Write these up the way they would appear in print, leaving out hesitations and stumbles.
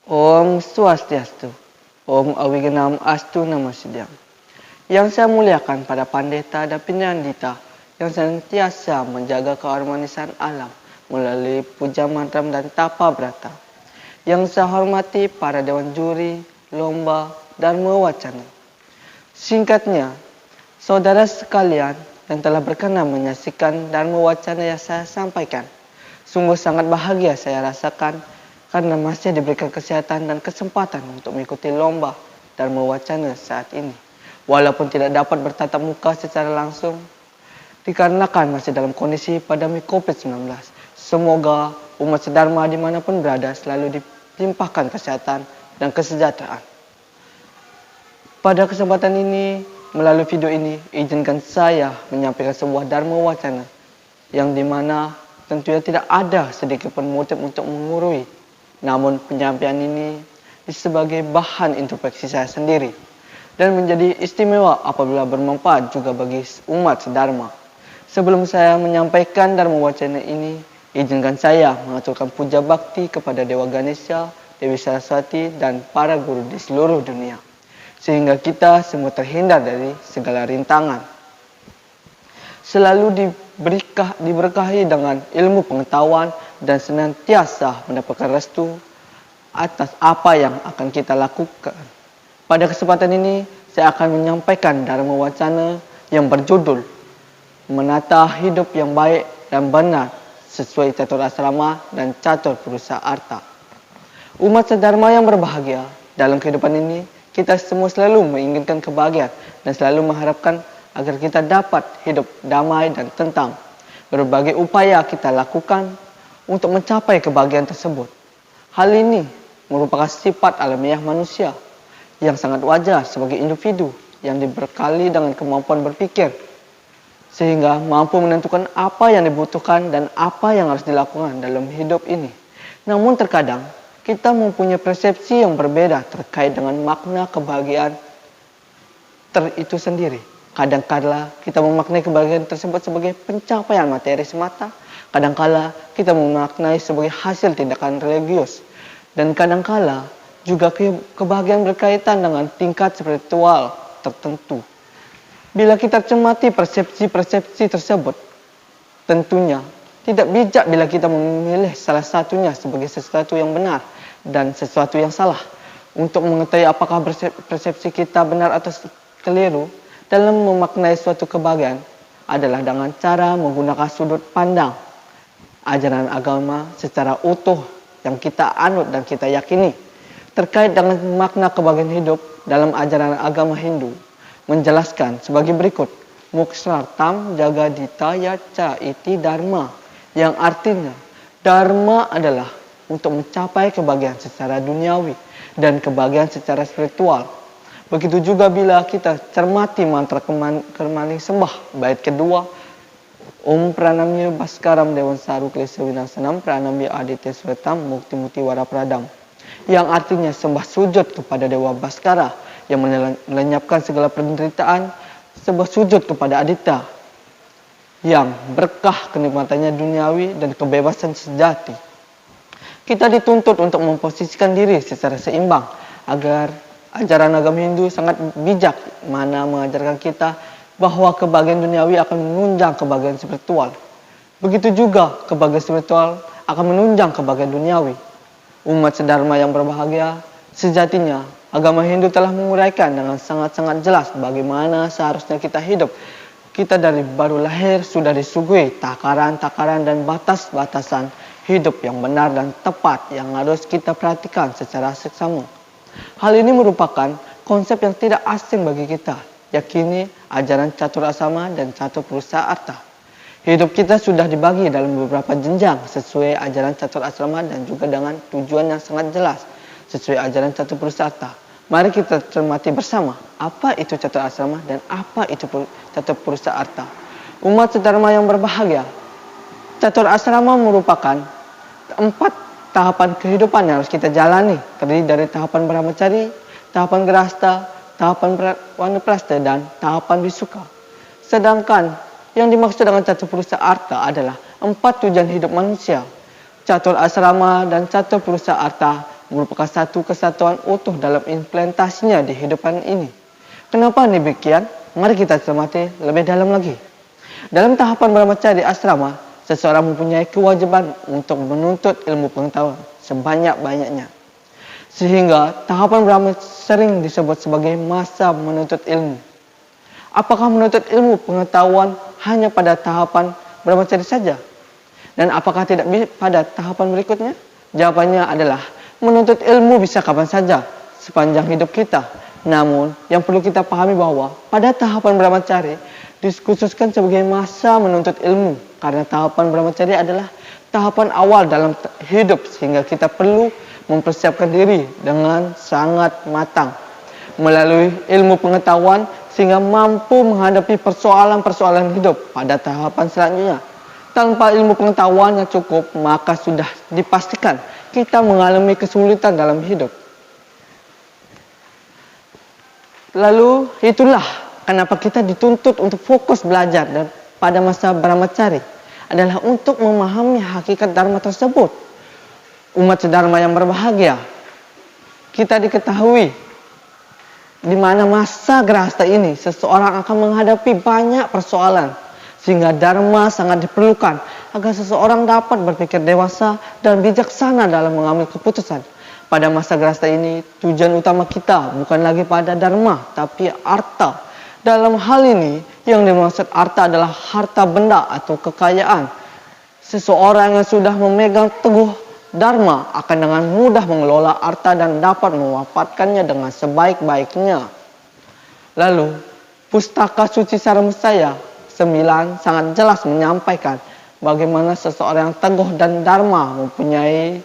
Om Swastiastu, Om Awiganam Astu Namo Siddham. Yang saya muliakan pada pendeta dan penyandita yang senantiasa menjaga keharmonisan alam melalui puja mantra dan tapa brata. Yang saya hormati para dewan juri, lomba, dan mewacana. Singkatnya, saudara sekalian yang telah berkenan menyaksikan dan mewacana yang saya sampaikan. Sungguh sangat bahagia saya rasakan karena masih diberikan kesehatan dan kesempatan untuk mengikuti lomba dan mewacana saat ini. Walaupun tidak dapat bertatap muka secara langsung, dikarenakan masih dalam kondisi pandemi COVID-19. Semoga umat sedharma dimanapun berada selalu dilimpahkan kesehatan dan kesejahteraan. Pada kesempatan ini, melalui video ini, izinkan saya menyampaikan sebuah dharma wacana yang dimana tentunya tidak ada sedikit pun motif untuk mengurui. Namun penyampaian ini sebagai bahan introspeksi saya sendiri dan menjadi istimewa apabila bermanfaat juga bagi umat sedharma. Sebelum saya menyampaikan dharma wacana ini, izinkan saya mengaturkan puja bakti kepada Dewa Ganesha, Dewi Saraswati, dan para guru di seluruh dunia, sehingga kita semua terhindar dari segala rintangan. Selalu diberkahi dengan ilmu pengetahuan dan senantiasa mendapatkan restu atas apa yang akan kita lakukan. Pada kesempatan ini, saya akan menyampaikan dharma wacana yang berjudul Menata Hidup yang Baik dan Benar sesuai catur asrama dan catur purusa arta. Umat sedharma yang berbahagia, dalam kehidupan ini, kita semua selalu menginginkan kebahagiaan dan selalu mengharapkan agar kita dapat hidup damai dan tentram. Berbagai upaya kita lakukan untuk mencapai kebahagiaan tersebut. Hal ini merupakan sifat alamiah manusia yang sangat wajar sebagai individu yang dibekali dengan kemampuan berpikir, sehingga mampu menentukan apa yang dibutuhkan dan apa yang harus dilakukan dalam hidup ini. Namun terkadang kita mempunyai persepsi yang berbeda terkait dengan makna kebahagiaan itu sendiri. Kadang-kala kita memaknai kebahagiaan tersebut sebagai pencapaian materi semata, kadang-kala kita memaknai sebagai hasil tindakan religius, dan kadang-kala juga kebahagiaan berkaitan dengan tingkat spiritual tertentu. Bila kita cermati persepsi-persepsi tersebut, tentunya tidak bijak bila kita memilih salah satunya sebagai sesuatu yang benar dan sesuatu yang salah. Untuk mengetahui apakah persepsi kita benar atau keliru dalam memaknai suatu kebahagiaan adalah dengan cara menggunakan sudut pandang ajaran agama secara utuh yang kita anut dan kita yakini. Terkait dengan makna kebahagiaan hidup dalam ajaran agama Hindu menjelaskan sebagai berikut: Mokshartam jagaditaya ca iti dharma, yang artinya dharma adalah untuk mencapai kebahagiaan secara duniawi dan kebahagiaan secara spiritual. Begitu juga bila kita cermati mantra kemaning sembah bait kedua, Om Pranamya Baskaram Dewan Saru Klesa Winasanam Pranamya Aditya Swetam Mukti Muti Warapradam, yang artinya sembah sujud kepada Dewa Baskara yang melenyapkan segala penderitaan, sembah sujud kepada Aditya yang berkah kenikmatannya duniawi dan kebebasan sejati. Kita dituntut untuk memposisikan diri secara seimbang agar ajaran agama Hindu sangat bijak mana mengajarkan kita bahwa kebahagiaan duniawi akan menunjang kebahagiaan spiritual. Begitu juga kebahagiaan spiritual akan menunjang kebahagiaan duniawi. Umat sedharma yang berbahagia, sejatinya agama Hindu telah menguraikan dengan sangat-sangat jelas bagaimana seharusnya kita hidup. Kita dari baru lahir sudah disuguhi takaran-takaran dan batas-batasan hidup yang benar dan tepat yang harus kita perhatikan secara seksama. Hal ini merupakan konsep yang tidak asing bagi kita, yakini ajaran catur asrama dan catur purusa arta. Hidup kita sudah dibagi dalam beberapa jenjang sesuai ajaran catur asrama dan juga dengan tujuan yang sangat jelas sesuai ajaran catur purusa arta. Mari kita cermati bersama apa itu catur asrama dan apa itu catur purusa arta. Umat sedharma yang berbahagia, catur asrama merupakan 4 tahapan kehidupan yang harus kita jalani, terdiri dari tahapan brahmacari, tahapan gerahasta, tahapan wanaprastha, dan tahapan wisuka. Sedangkan yang dimaksud dengan catur purusa arta adalah 4 tujuan hidup manusia. Catur asrama dan catur Purusha Artha merupakan satu kesatuan utuh dalam implementasinya di kehidupan ini. Kenapa demikian? Mari kita cermati lebih dalam lagi. Dalam tahapan brahmacari asrama, seseorang mempunyai kewajiban untuk menuntut ilmu pengetahuan sebanyak-banyaknya. Sehingga tahapan brahmacari sering disebut sebagai masa menuntut ilmu. Apakah menuntut ilmu pengetahuan hanya pada tahapan brahmacari saja? Dan apakah tidak pada tahapan berikutnya? Jawabannya adalah menuntut ilmu bisa kapan saja sepanjang hidup kita. Namun yang perlu kita pahami bahwa pada tahapan brahmacari dikhususkan sebagai masa menuntut ilmu, karena tahapan brahmacari adalah tahapan awal dalam hidup, sehingga kita perlu mempersiapkan diri dengan sangat matang melalui ilmu pengetahuan sehingga mampu menghadapi persoalan-persoalan hidup pada tahapan selanjutnya. Tanpa ilmu pengetahuan yang cukup, maka sudah dipastikan kita mengalami kesulitan dalam hidup. Lalu itulah kenapa kita dituntut untuk fokus belajar, dan pada masa brahmacari adalah untuk memahami hakikat dharma tersebut. Umat sedharma yang berbahagia, kita diketahui di mana masa grahasta ini seseorang akan menghadapi banyak persoalan, sehingga dharma sangat diperlukan agar seseorang dapat berpikir dewasa dan bijaksana dalam mengambil keputusan. Pada masa grahasta ini, tujuan utama kita bukan lagi pada dharma, tapi arta. Dalam hal ini, yang dimaksud arta adalah harta benda atau kekayaan. Seseorang yang sudah memegang teguh dharma akan dengan mudah mengelola harta dan dapat memanfaatkannya dengan sebaik-baiknya. Lalu, Pustaka Suci Saramestaya 9 sangat jelas menyampaikan bagaimana seseorang yang teguh dan dharma mempunyai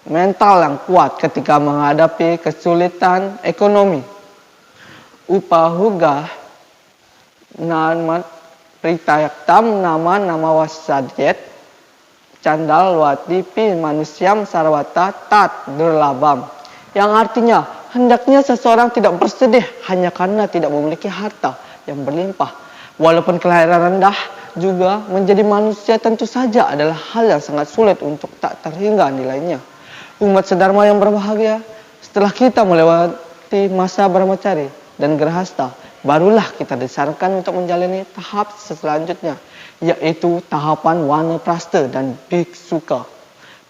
mental yang kuat ketika menghadapi kesulitan ekonomi. Upahuga Namat Pritayaktam nama wasadyet Candal watipi manusiam sarwata tat durlabam, yang artinya hendaknya seseorang tidak bersedih hanya karena tidak memiliki harta yang berlimpah. Walaupun kelahiran rendah juga menjadi manusia tentu saja adalah hal yang sangat sulit untuk tak terhingga nilainya. Umat sedharma yang berbahagia, setelah kita melewati masa brahmacari dan grahasta, barulah kita disarankan untuk menjalani tahap selanjutnya, yaitu tahapan Vanaprastha dan Bhiksuka.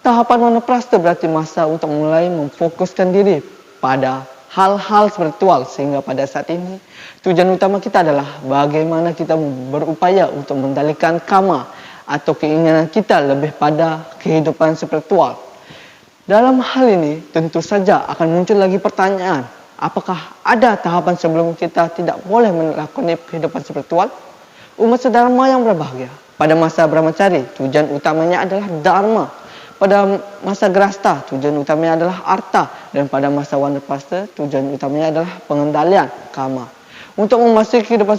Tahapan Vanaprastha berarti masa untuk mulai memfokuskan diri pada hal-hal spiritual, sehingga pada saat ini tujuan utama kita adalah bagaimana kita berupaya untuk mengendalikan kama atau keinginan kita lebih pada kehidupan spiritual. Dalam hal ini tentu saja akan muncul lagi pertanyaan, apakah ada tahapan sebelum kita tidak boleh melakukan kehidupan spiritual? Umat sedharma yang berbahagia, pada masa brahmacari tujuan utamanya adalah dharma, pada masa grahasta tujuan utamanya adalah arta, dan pada masa vanaprastha tujuan utamanya adalah pengendalian kama. Untuk memasuki kehidupan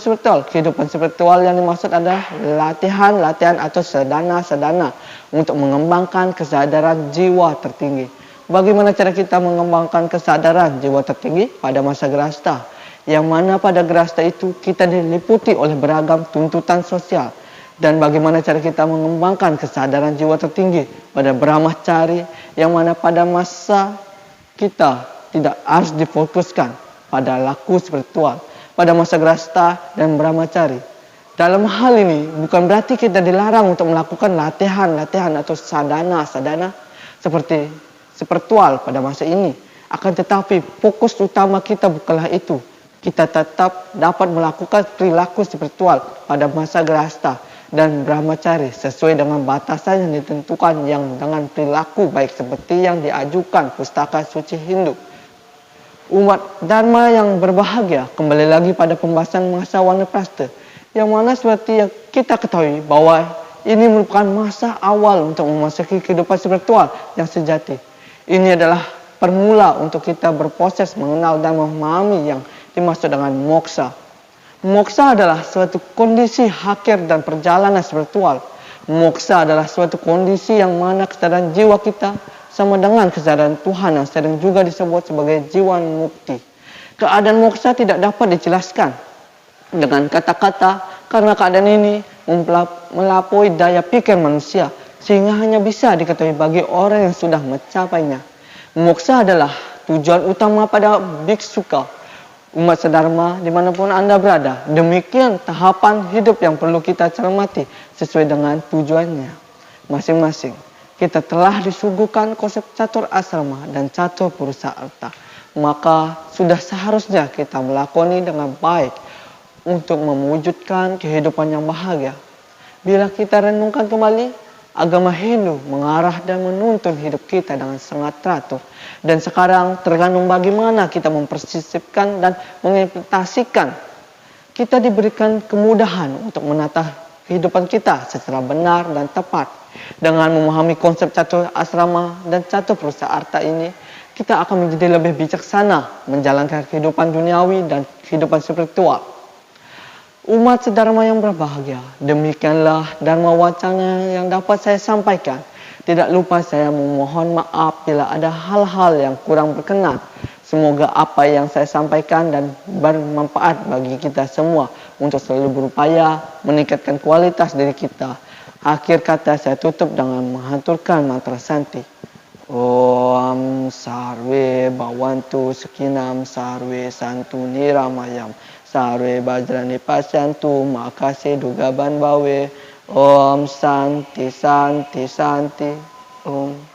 spiritual yang dimaksud adalah latihan atau sadhana untuk mengembangkan kesadaran jiwa tertinggi. Bagaimana cara kita mengembangkan kesadaran jiwa tertinggi pada masa grahasta? Yang mana pada grahasta itu kita diliputi oleh beragam tuntutan sosial. Dan bagaimana cara kita mengembangkan kesadaran jiwa tertinggi pada brahmacari, yang mana pada masa kita tidak harus difokuskan pada laku spiritual pada masa grahasta dan brahmacari. Dalam hal ini bukan berarti kita dilarang untuk melakukan latihan atau sadhana seperti spiritual pada masa ini. Akan tetapi fokus utama kita bukanlah itu. Kita tetap dapat melakukan perilaku spiritual pada masa grahasta dan brahmacari sesuai dengan batasan yang ditentukan yang dengan perilaku baik seperti yang diajukan Pustaka Suci Hindu. Umat dharma yang berbahagia, kembali lagi pada pembahasan masa Vanaprastha, yang mana seperti yang kita ketahui bahwa ini merupakan masa awal untuk memasuki kehidupan spiritual yang sejati. Ini adalah permula untuk kita berproses mengenal dan memahami yang dimaksud dengan moksa. Moksa adalah suatu kondisi akhir dan perjalanan spiritual. Moksa adalah suatu kondisi yang mana kesadaran jiwa kita sama dengan kesadaran Tuhan yang sering juga disebut sebagai jiwa mukti. Keadaan moksa tidak dapat dijelaskan dengan kata-kata, karena keadaan ini melampaui daya pikir manusia, sehingga hanya bisa diketahui bagi orang yang sudah mencapainya. Moksa adalah tujuan utama pada biksuka, umat sedharma dimanapun Anda berada. Demikian tahapan hidup yang perlu kita cermati sesuai dengan tujuannya masing-masing. Kita telah disuguhkan konsep catur asrama dan catur purusa arta. Maka sudah seharusnya kita melakoni dengan baik untuk mewujudkan kehidupan yang bahagia. Bila kita renungkan kembali, agama Hindu mengarah dan menuntun hidup kita dengan sangat teratur. Dan sekarang tergantung bagaimana kita mempersisipkan dan mengimplementasikan. Kita diberikan kemudahan untuk menata kehidupan kita secara benar dan tepat. Dengan memahami konsep catur asrama dan catur purusa arta ini, kita akan menjadi lebih bijaksana menjalankan kehidupan duniawi dan kehidupan spiritual. Umat sedharma yang berbahagia, demikianlah dharma wacana yang dapat saya sampaikan. Tidak lupa saya memohon maaf bila ada hal-hal yang kurang berkenan. Semoga apa yang saya sampaikan dan bermanfaat bagi kita semua untuk selalu berupaya meningkatkan kualitas diri kita. Akhir kata saya tutup dengan menghanturkan mantra santi. Om sarve bhavantu sukinam sarve santu niramayam sarve bajrani pasyantu makase dugaban bawe. Om santi santi santi. Om.